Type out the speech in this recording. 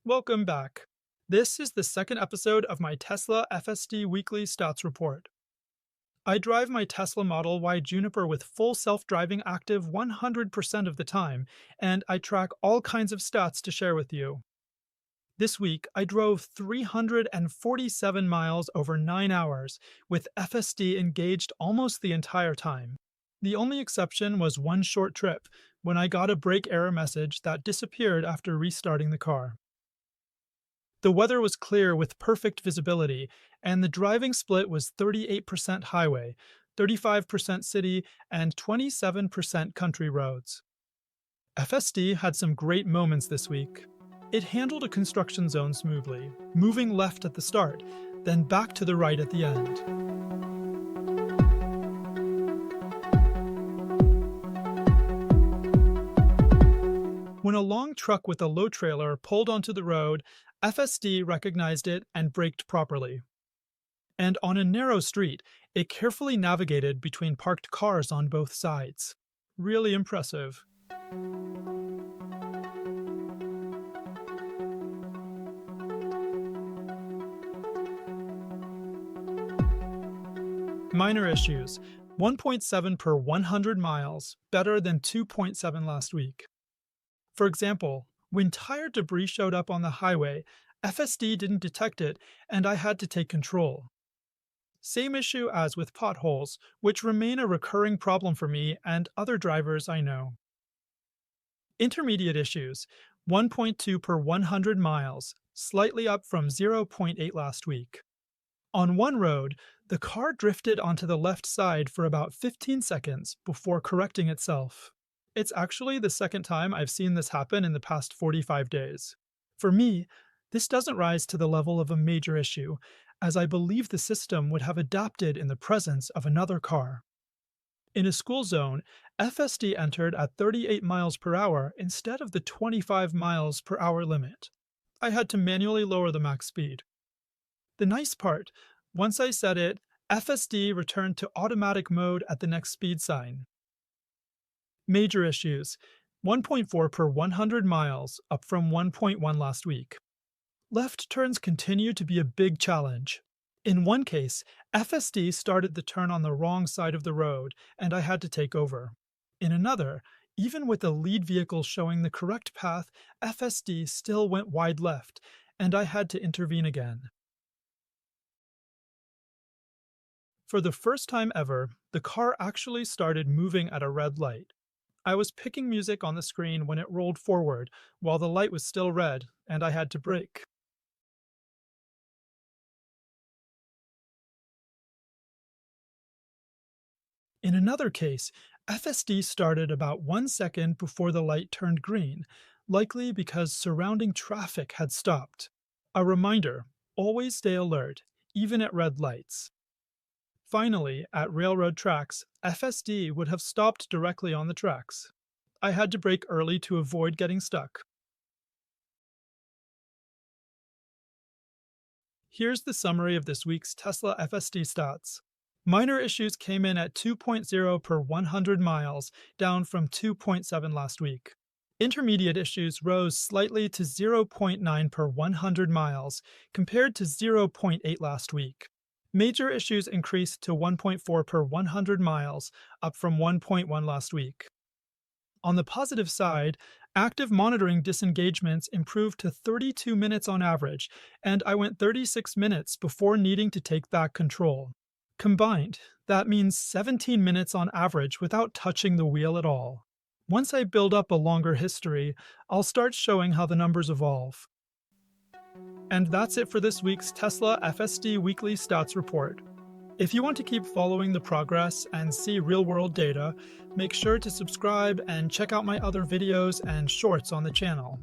Welcome back. This is the second episode of my Tesla FSD weekly stats report. I drive my Tesla Model Y Juniper with full self-driving active 100% of the time, and I track all kinds of stats to share with you. This week, I drove 347 miles over 9 hours, with FSD engaged almost the entire time. The only exception was one short trip, when I got a brake error message that disappeared after restarting the car. The weather was clear with perfect visibility, and the driving split was 38% highway, 35% city, and 27% country roads. FSD had some great moments this week. It handled a construction zone smoothly, moving left at the start, then back to the right at the end. When a long truck with a low trailer pulled onto the road, FSD recognized it and braked properly. And on a narrow street, it carefully navigated between parked cars on both sides. Really impressive. Minor issues. 1.7 per 100 miles, better than 2.7 last week. For example, when tire debris showed up on the highway, FSD didn't detect it, and I had to take control. Same issue as with potholes, which remain a recurring problem for me and other drivers I know. Intermediate issues. 1.2 per 100 miles, slightly up from 0.8 last week. On one road, the car drifted onto the left side for about 15 seconds before correcting itself. It's actually the second time I've seen this happen in the past 45 days. For me, this doesn't rise to the level of a major issue, as I believe the system would have adapted in the presence of another car. In a school zone, FSD entered at 38 miles per hour instead of the 25 miles per hour limit. I had to manually lower the max speed. The nice part, once I set it, FSD returned to automatic mode at the next speed sign. Major issues. 1.4 per 100 miles, up from 1.1 last week. Left turns continue to be a big challenge. In one case, FSD started the turn on the wrong side of the road, and I had to take over. In another, even with the lead vehicle showing the correct path, FSD still went wide left, and I had to intervene again. For the first time ever, the car actually started moving at a red light. I was picking music on the screen when it rolled forward, while the light was still red, and I had to brake. In another case, FSD started about 1 second before the light turned green, likely because surrounding traffic had stopped. A reminder, always stay alert, even at red lights. Finally, at railroad tracks, FSD would have stopped directly on the tracks. I had to brake early to avoid getting stuck. Here's the summary of this week's Tesla FSD stats. Minor issues came in at 2.0 per 100 miles, down from 2.7 last week. Intermediate issues rose slightly to 0.9 per 100 miles, compared to 0.8 last week. Major issues increased to 1.4 per 100 miles, up from 1.1 last week. On the positive side, active monitoring disengagements improved to 32 minutes on average, and I went 36 minutes before needing to take back control. Combined, that means 17 minutes on average without touching the wheel at all. Once I build up a longer history, I'll start showing how the numbers evolve. And that's it for this week's Tesla FSD Weekly Stats Report. If you want to keep following the progress and see real-world data, make sure to subscribe and check out my other videos and shorts on the channel.